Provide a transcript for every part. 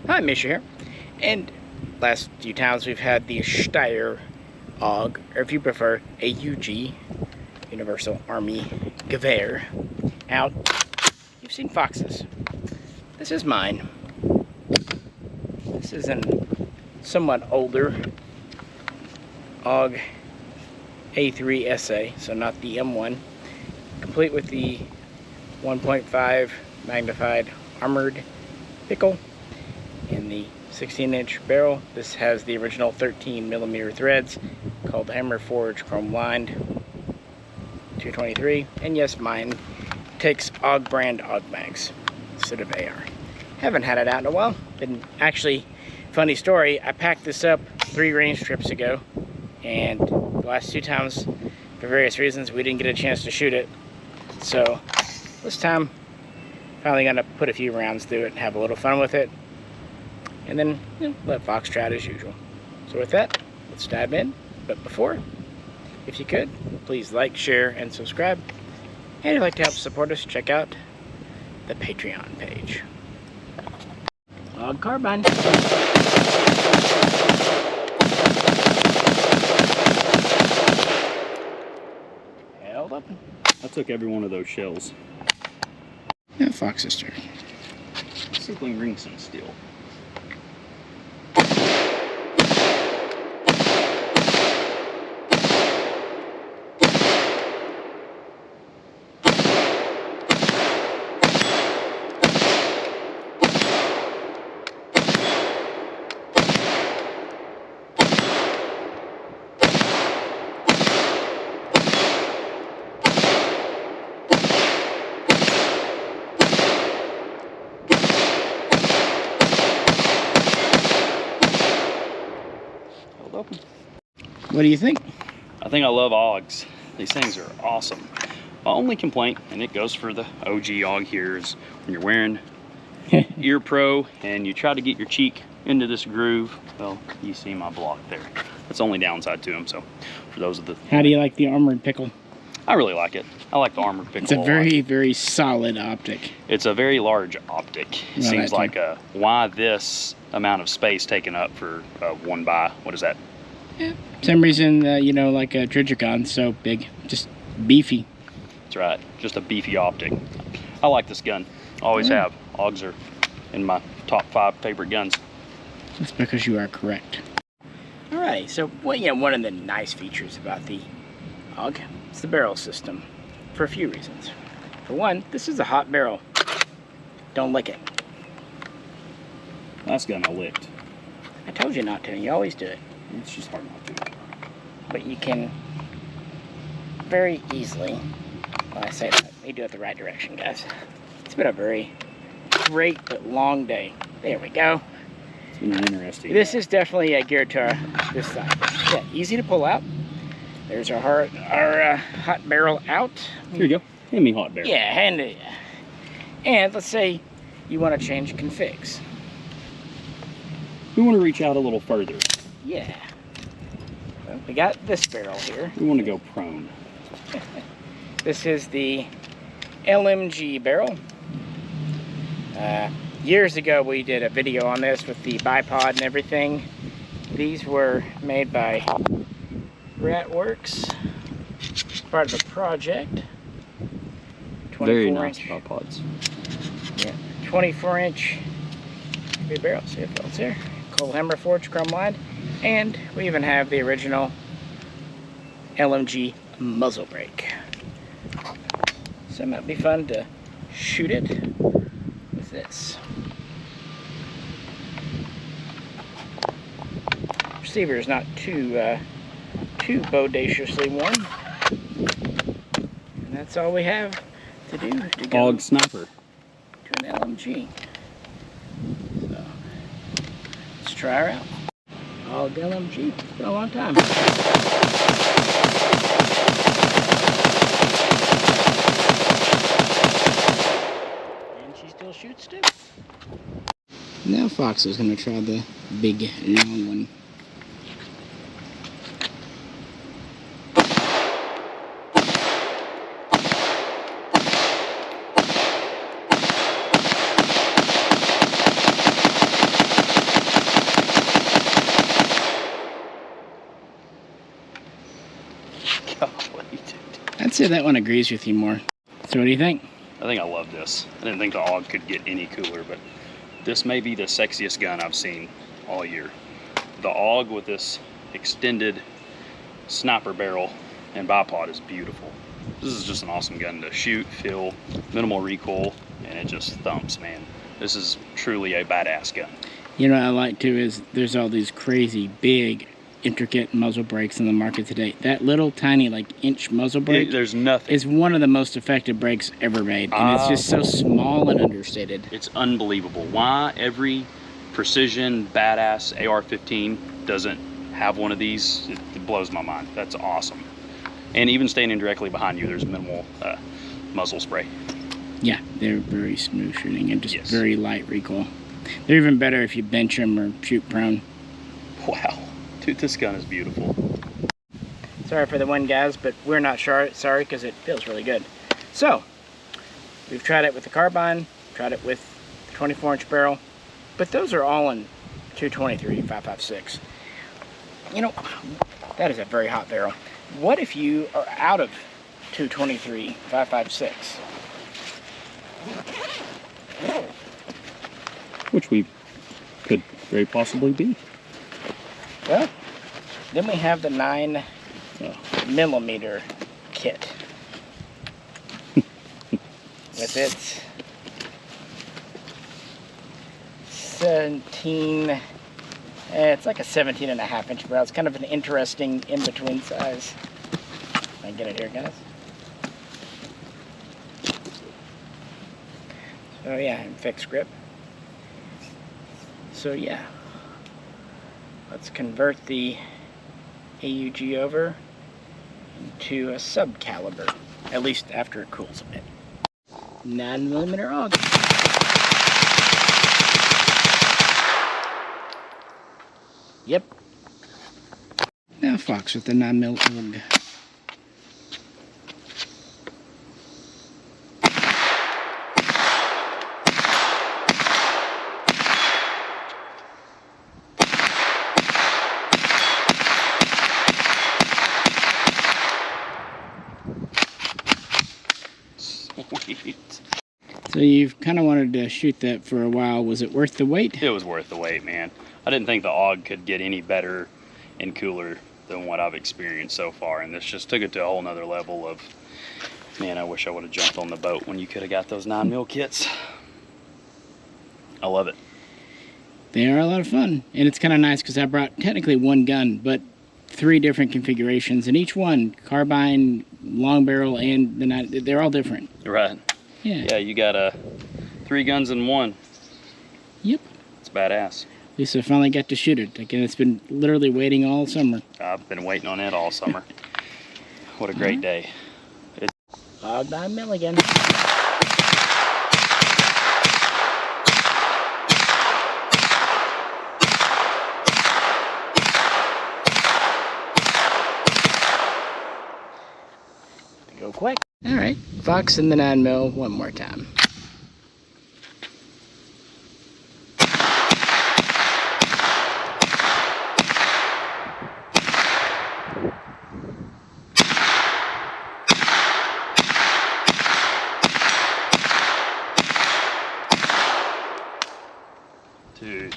Hi, Misha here. And last few times we've had the Steyr AUG, or if you prefer, AUG, Universal Army Gewehr, out. You've seen Fox's. This is mine. This is an somewhat older AUG A3 SA, so not the M1, complete with the 1.5 magnified armored pickle in the 16-inch barrel. This has the original 13mm threads called Hammer Forge Chrome Lined 223, and yes, mine takes AUG brand AUG mags instead of AR. Haven't had it out in a while. Been actually, funny story, I packed this up 3 range trips ago, and the last 2 times, for various reasons, we didn't get a chance to shoot it. So this time, finally gonna put a few rounds through it and have a little fun with it, and then let Fox try it as usual. So with that, let's dive in. But before, if you could, please like, share, and subscribe. And if you'd like to help support us, check out the Patreon page. AUG Carbine. Held open. I took every one of those shells. Now Fox's turn. Let's see if we can ring some steel. Open. What do you think? I think I love AUGs. These things are awesome. My only complaint, and it goes for the OG AUG here, is when you're wearing Ear Pro and you try to get your cheek into this groove, well, you see my block there. That's the only downside to them. So for those of the... How do you like the armored pickle? I really like it. I like the armored pickle. It's a very, very solid optic. It's a very large optic. It seems like why this amount of space taken up for 1 by, what is that? Yeah. Same reason, you know, like a Trigacon's so big, just beefy. That's right, just a beefy optic. I like this gun. Always have. AUGs are in my top 5 favorite guns. That's because you are correct. Alright, so one of the nice features about the AUG is the barrel system, for a few reasons. For one, this is a hot barrel. Don't lick it. Last gun I licked. I told you not to, and you always do it. It's just hard not to. But you can very easily, well, I say that, we do it the right direction, guys. It's been a very great but long day. There we go. It's been interesting. This is definitely geared to this side. Yeah, easy to pull out. There's our hot barrel out. Here you go. Hand me hot barrel. Yeah, hand it. And let's say you want to change configs. We want to reach out a little further. Yeah. Well, we got this barrel here. We want to go prone. This is the LMG barrel. Years ago we did a video on this with the bipod and everything. These were made by Ratworks, part of the project. Very nice bipods. Yeah, 24-inch big barrel. See if it's here. Cold Hammer Forge Chrome Lined, and we even have the original LMG muzzle brake. So it might be fun to shoot it with this. Receiver is not too bodaciously warm, and that's all we have to do to go AUG sniper to an LMG. So let's try her out. AUG LMG. It's been a long time. And she still shoots too. Now Fox is going to try the big long one. say that one agrees with you more. So what do you think? I think I love this. I didn't think the AUG could get any cooler, but this may be the sexiest gun I've seen all year. The AUG with this extended sniper barrel and bipod is beautiful. This is just an awesome gun to shoot, feel, minimal recoil, and it just thumps, man. This is truly a badass gun. You know what I like too is there's all these crazy big intricate muzzle brakes in the market today. That little tiny like inch muzzle brake, There's nothing. is one of the most effective brakes ever made, and it's just so small and understated. It's unbelievable. Why every precision badass AR-15 doesn't have one of these, it blows my mind. That's awesome. And even standing directly behind you, there's minimal muzzle spray. Yeah, they're very smooth shooting and just very light recoil. They're even better if you bench them or shoot prone. Wow, dude, this gun is beautiful. Sorry for the wind, guys, but we're not sorry because it feels really good. So, we've tried it with the Carbine, tried it with the 24-inch barrel, but those are all in 223 5.56. You know, that is a very hot barrel. What if you are out of 223 5.56? Which we could very possibly be. Well, then we have the 9mm kit. With its 17, it's like a 17.5-inch barrel. It's kind of an interesting in-between size. I get it here, guys. So yeah, and fixed grip. So yeah, let's convert the AUG over into a sub caliber, at least after it cools a bit. 9mm AUG. Yep. Now Fox with the 9mm AUG. Sweet. So you've kind of wanted to shoot that for a while. Was it worth the wait? It was worth the wait, man. I didn't think the AUG could get any better and cooler than what I've experienced so far, and this just took it to a whole nother level of, man, I wish I would have jumped on the boat when you could have got those 9mm kits. I love it. They are a lot of fun, and it's kind of nice because I brought technically one gun, but 3 different configurations, and each one, Carbine, long barrel, and they're all different. Right. Yeah. Yeah, you got 3 guns in one. Yep. It's badass. At least I finally got to shoot it. Again, it's been literally waiting all summer. I've been waiting on it all summer. What a great day. AUG 9mm again. Go quick. All right, Fox and the 9mm one more time. Dude.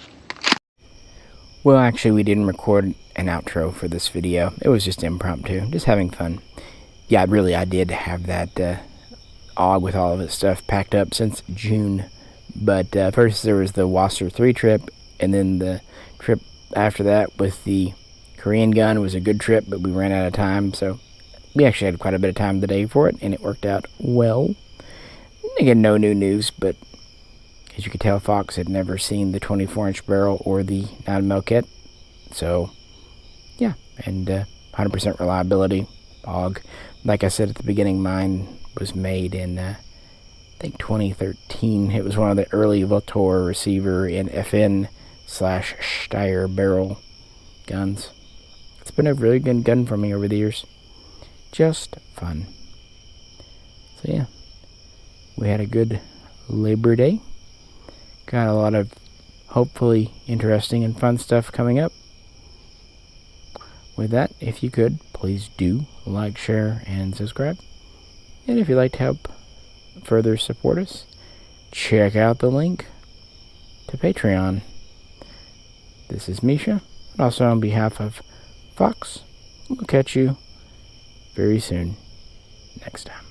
Well, actually, we didn't record an outro for this video. It was just impromptu, just having fun. Yeah, I did have that AUG with all of its stuff packed up since June. But first there was the Wasser 3 trip, and then the trip after that with the Korean gun was a good trip, but we ran out of time, so we actually had quite a bit of time today for it, and it worked out well. Again, no new news, but as you could tell, Fox had never seen the 24-inch barrel or the 9mm kit. So, yeah, and 100% reliability, AUG. Like I said at the beginning, mine was made in, I think, 2013. It was one of the early Votor receiver and FN/Steyr barrel guns. It's been a really good gun for me over the years. Just fun. So, yeah, we had a good Labor Day. Got a lot of hopefully interesting and fun stuff coming up. With that, if you could, please do like, share, and subscribe. And if you'd like to help further support us, check out the link to Patreon. This is Misha, and also on behalf of Fox, we'll catch you very soon next time.